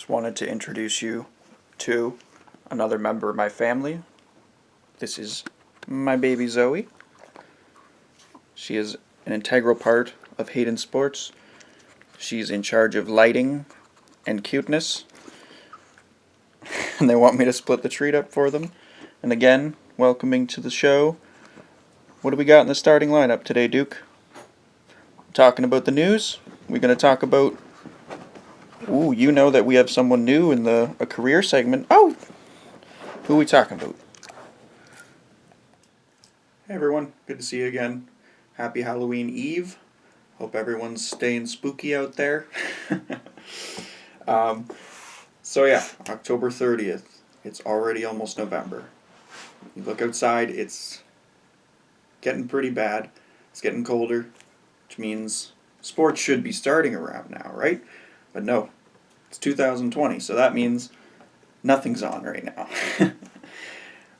Just wanted to introduce you to another member of my family. This is my baby Zoe. She is an integral part of Hayden Sports. She's in charge of lighting and cuteness. And they want me to split the treat up for them. And again, welcoming to the show. What do we got in the starting lineup today, Duke? Talking about the news. We're going to talk about... Ooh, you know that we have someone new in a career segment. Oh! Who are we talking about? Hey everyone, good to see you again. Happy Halloween Eve. Hope everyone's staying spooky out there. So yeah, October 30th. It's already almost November. You look outside, it's getting pretty bad. It's getting colder, which means sports should be starting around now, right? But no, it's 2020, so that means nothing's on right now.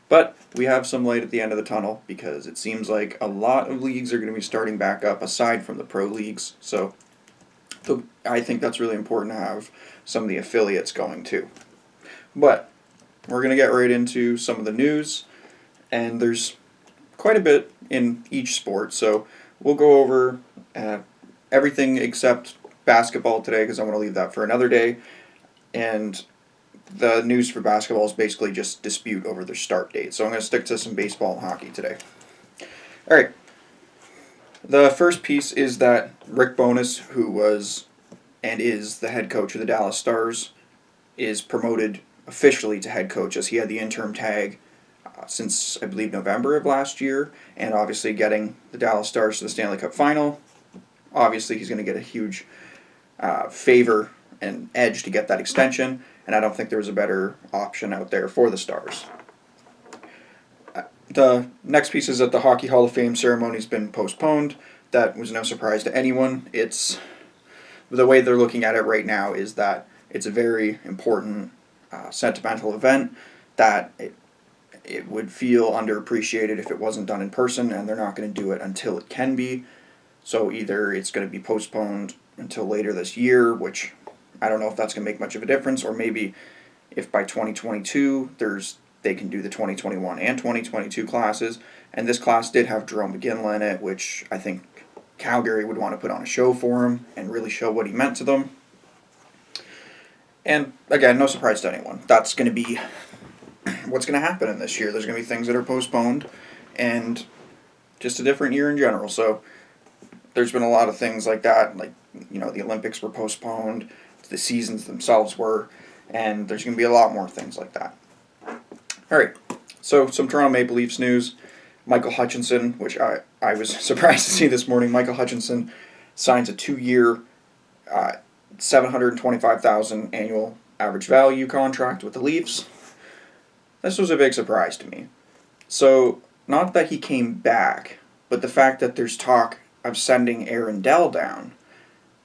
But we have some light at the end of the tunnel because it seems like a lot of leagues are going to be starting back up aside from the pro leagues. So I think that's really important to have some of the affiliates going too. But we're going to get right into some of the news, and there's quite a bit in each sport. So we'll go over everything except basketball today because I want to leave that for another day. And the news for basketball is basically just dispute over their start date. So I'm going to stick to some baseball and hockey today. All right. The first piece is that Rick Bowness, who was and is the head coach of the Dallas Stars, is promoted officially to head coach as he had the interim tag since, I believe, November of last year, and obviously getting the Dallas Stars to the Stanley Cup final. Obviously, he's going to get a huge favor and edge to get that extension, and I don't think there was a better option out there for the Stars. The next piece is that the Hockey Hall of Fame ceremony has been postponed. That was no surprise to anyone. It's the way they're looking at it right now is that it's a very important sentimental event that it would feel underappreciated if it wasn't done in person, and they're not going to do it until it can be. So either it's going to be postponed until later this year, which I don't know if that's going to make much of a difference, or maybe if by 2022 they can do the 2021 and 2022 classes. And this class did have Jerome McGinley in it, which I think Calgary would want to put on a show for him and really show what he meant to them. And again, no surprise to anyone. That's going to be what's going to happen in this year. There's going to be things that are postponed and just a different year in general. So there's been a lot of things like that, like, you know, the Olympics were postponed, the seasons themselves were, and there's going to be a lot more things like that. All right, so some Toronto Maple Leafs news. Michael Hutchinson, which I was surprised to see this morning, Michael Hutchinson signs a 2-year, $725,000 annual average value contract with the Leafs. This was a big surprise to me. So, not that he came back, but the fact that there's talk of sending Aaron Dell down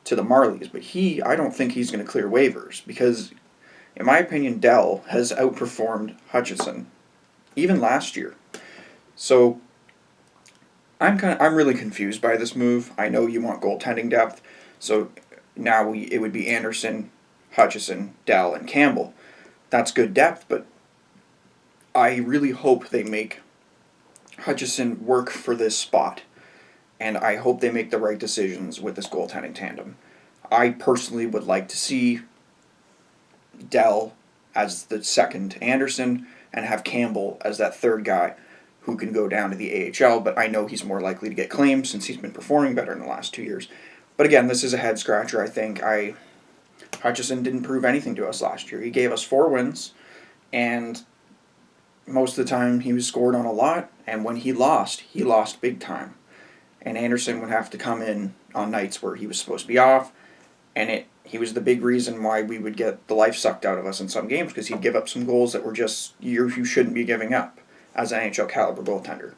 to the Marlies, but I don't think he's going to clear waivers because, in my opinion, Dell has outperformed Hutchinson even last year. So I'm really confused by this move. I know you want goaltending depth, so now it would be Anderson, Hutchinson, Dell, and Campbell. That's good depth, but I really hope they make Hutchinson work for this spot. And I hope they make the right decisions with this goaltending tandem. I personally would like to see Dell as the second Anderson and have Campbell as that third guy who can go down to the AHL, but I know he's more likely to get claimed since he's been performing better in the last 2 years. But again, this is a head-scratcher, I think. Hutchinson didn't prove anything to us last year. He gave us 4 wins, and most of the time he was scored on a lot, and when he lost big time. And Anderson would have to come in on nights where he was supposed to be off, and he was the big reason why we would get the life sucked out of us in some games, because he'd give up some goals that were just you shouldn't be giving up as an NHL caliber goaltender.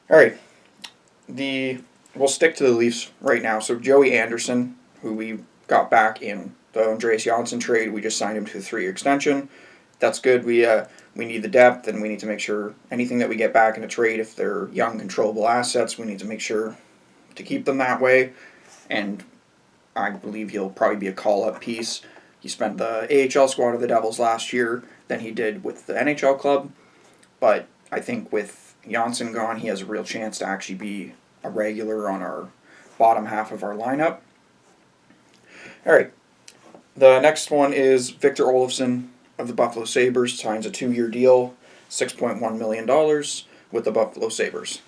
All right, we'll stick to the Leafs right now. So Joey Anderson, who we got back in the Andreas Janssen trade, we just signed him to a 3-year extension. That's good. We need the depth, and we need to make sure anything that we get back in a trade, if they're young, controllable assets, we need to make sure to keep them that way. And I believe he'll probably be a call-up piece. He spent the AHL squad of the Devils last year than he did with the NHL club. But I think with Janssen gone, he has a real chance to actually be a regular on our bottom half of our lineup. All right. The next one is Victor Olefson of the Buffalo Sabres signs a 2-year deal, $6.1 million with the Buffalo Sabres.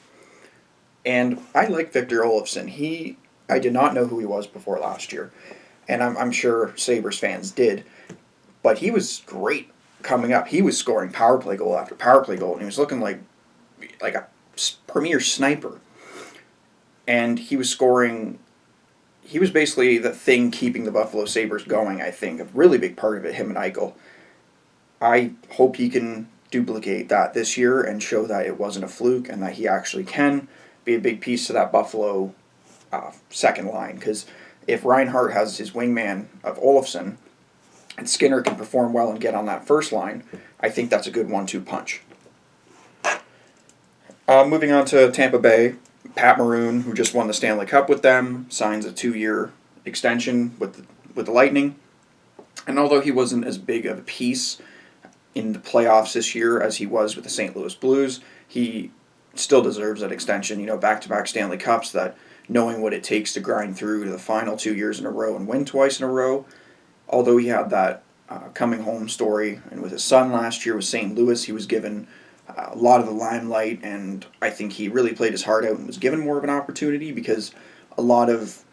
And I like Victor Olefson. I did not know who he was before last year, and I'm sure Sabres fans did, but he was great coming up. He was scoring power play goal after power play goal, and he was looking like a premier sniper. And he was scoring. He was basically the thing keeping the Buffalo Sabres going, I think. A really big part of it, him and Eichel. I hope he can duplicate that this year and show that it wasn't a fluke and that he actually can be a big piece to that Buffalo second line. Because if Reinhart has his wingman of Olefson and Skinner can perform well and get on that first line, I think that's a good 1-2 punch. Moving on to Tampa Bay, Pat Maroon, who just won the Stanley Cup with them, signs a 2-year extension with the Lightning. And although he wasn't as big of a piece in the playoffs this year as he was with the St. Louis Blues, he still deserves that extension. Back-to-back Stanley Cups, that knowing what it takes to grind through to the final 2 years in a row and win twice in a row. Although he had that coming home story, and with his son last year with St. Louis, he was given a lot of the limelight, and I think he really played his heart out and was given more of an opportunity because a lot of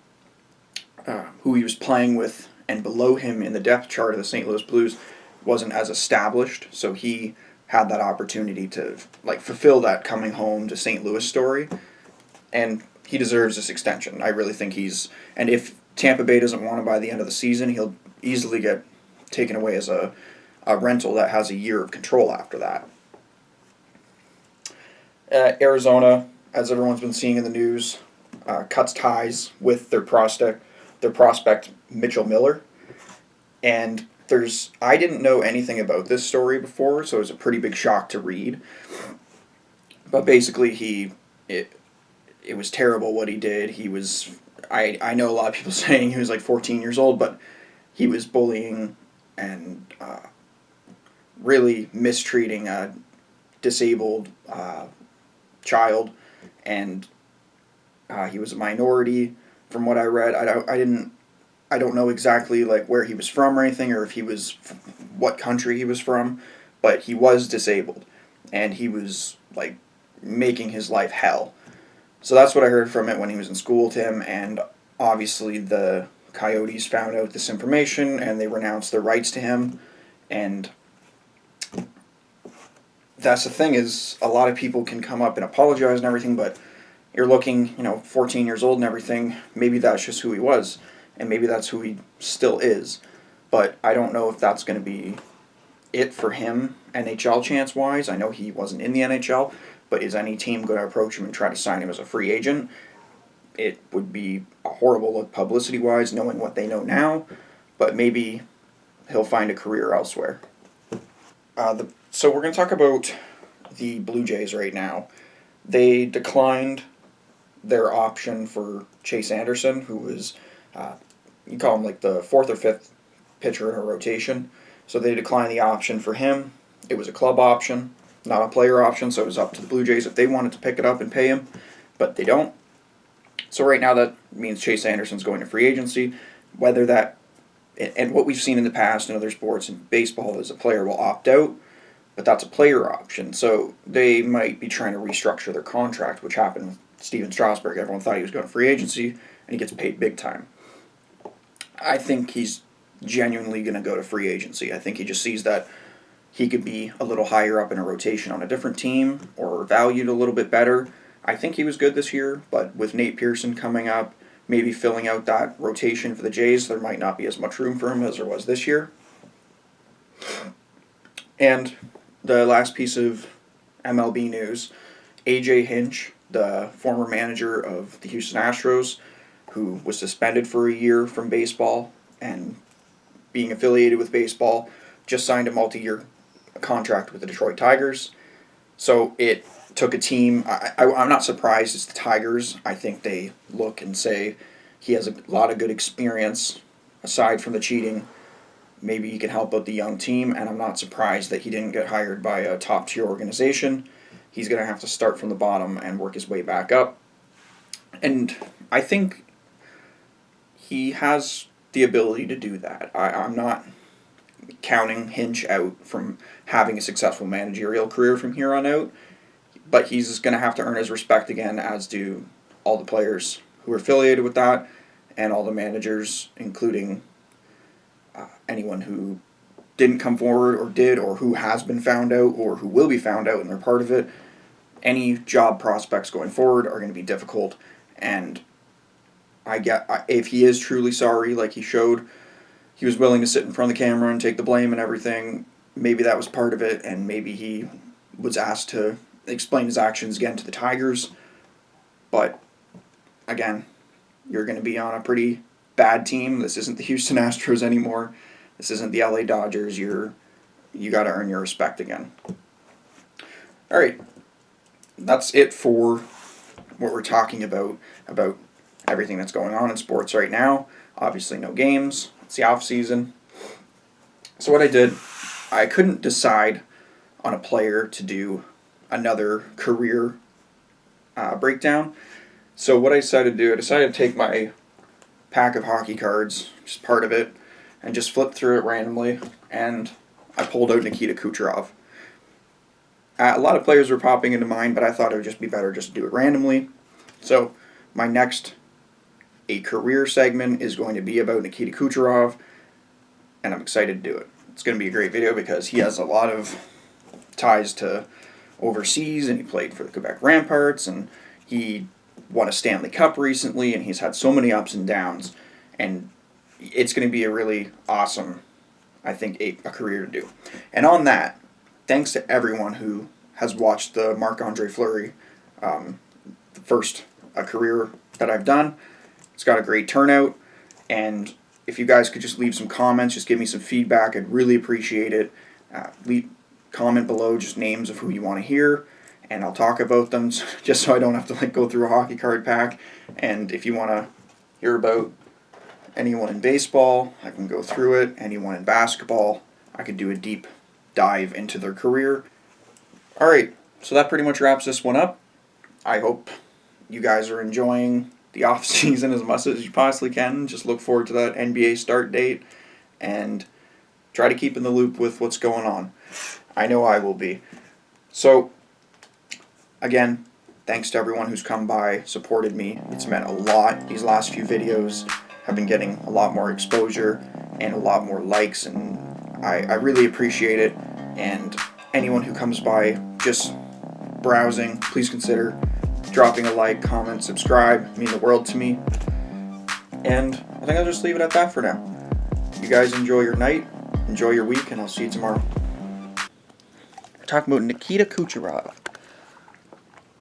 who he was playing with and below him in the depth chart of the St. Louis Blues wasn't as established, so he had that opportunity to fulfill that coming home to St. Louis story, and he deserves this extension. I really think and if Tampa Bay doesn't want him by the end of the season, he'll easily get taken away as a rental that has a year of control after that. Arizona, as everyone's been seeing in the news, cuts ties with their prospect Mitchell Miller, and I didn't know anything about this story before, so it was a pretty big shock to read. But basically, it was terrible what he did. He was, I know a lot of people saying he was 14 years old, but he was bullying and really mistreating a disabled child, and he was a minority from what I read. I don't know exactly where he was from or anything, or if what country he was from, but he was disabled, and he was making his life hell. So that's what I heard from it when he was in school with him, and obviously the Coyotes found out this information and they renounced their rights to him, and that's the thing is a lot of people can come up and apologize and everything, but you're looking, 14 years old and everything, maybe that's just who he was, and maybe that's who he still is, but I don't know if that's going to be it for him NHL chance-wise. I know he wasn't in the NHL, but is any team going to approach him and try to sign him as a free agent? It would be a horrible look publicity-wise, knowing what they know now, but maybe he'll find a career elsewhere. So we're going to talk about the Blue Jays right now. They declined their option for Chase Anderson, who was, you call him the fourth or fifth pitcher in a rotation. So they declined the option for him. It was a club option, not a player option, so it was up to the Blue Jays if they wanted to pick it up and pay him, but they don't. So right now that means Chase Anderson's going to free agency. Whether that, and what we've seen in the past in other sports, in baseball, is a player will opt out, but that's a player option. So they might be trying to restructure their contract, which happened with Steven Strasburg. Everyone thought he was going to free agency, and he gets paid big time. I think he's genuinely going to go to free agency. I think he just sees that he could be a little higher up in a rotation on a different team or valued a little bit better. I think he was good this year, but with Nate Pearson coming up, maybe filling out that rotation for the Jays, there might not be as much room for him as there was this year. And the last piece of MLB news, AJ Hinch, the former manager of the Houston Astros, who was suspended for a year from baseball and being affiliated with baseball, just signed a multi-year contract with the Detroit Tigers. So it took a team. I'm not surprised it's the Tigers. I think they look and say he has a lot of good experience aside from the cheating. maybe he can help out the young team, and I'm not surprised that he didn't get hired by a top-tier organization. He's going to have to start from the bottom and work his way back up. And I think he has the ability to do that. I'm not counting Hinch out from having a successful managerial career from here on out, but he's going to have to earn his respect again, as do all the players who are affiliated with that, and all the managers, including anyone who didn't come forward or did, or who has been found out, or who will be found out and they're part of it. Any job prospects going forward are going to be difficult, and if he is truly sorry, like he showed, he was willing to sit in front of the camera and take the blame and everything, maybe that was part of it, and maybe he was asked to explain his actions again to the Tigers. But again, you're going to be on a pretty bad team. This isn't the Houston Astros anymore. This isn't the LA Dodgers. You got to earn your respect again. All right, that's it for what we're talking about everything that's going on in sports right now. Obviously, no games. It's the off season. So what I did, I couldn't decide on a player to do another career breakdown. So what I decided to do, I decided to take my pack of hockey cards, just part of it, and just flip through it randomly, and I pulled out Nikita Kucherov. A lot of players were popping into mind, but I thought it would just be better just to do it randomly. So my next career segment is going to be about Nikita Kucherov, and I'm excited to do it. It's going to be a great video because he has a lot of ties to overseas, and he played for the Quebec Ramparts, and he won a Stanley Cup recently, and he's had so many ups and downs, and it's going to be a really awesome, I think, a career to do. And on that, thanks to everyone who has watched the Marc-Andre Fleury, the first career that I've done. It's got a great turnout, and if you guys could just leave some comments, just give me some feedback, I'd really appreciate it. Comment below just names of who you want to hear, and I'll talk about them just so I don't have to go through a hockey card pack. And if you want to hear about anyone in baseball, I can go through it. Anyone in basketball, I could do a deep dive into their career. Alright, so that pretty much wraps this one up. I hope you guys are enjoying the off season as much as you possibly can. Just look forward to that NBA start date and try to keep in the loop with what's going on. I know I will be. So, again, thanks to everyone who's come by, supported me. It's meant a lot. These last few videos have been getting a lot more exposure and a lot more likes, and I really appreciate it. And anyone who comes by just browsing, please consider dropping a like, comment, subscribe. It means the world to me. And I think I'll just leave it at that for now. You guys enjoy your night, enjoy your week, and I'll see you tomorrow. We're talking about Nikita Kucherov.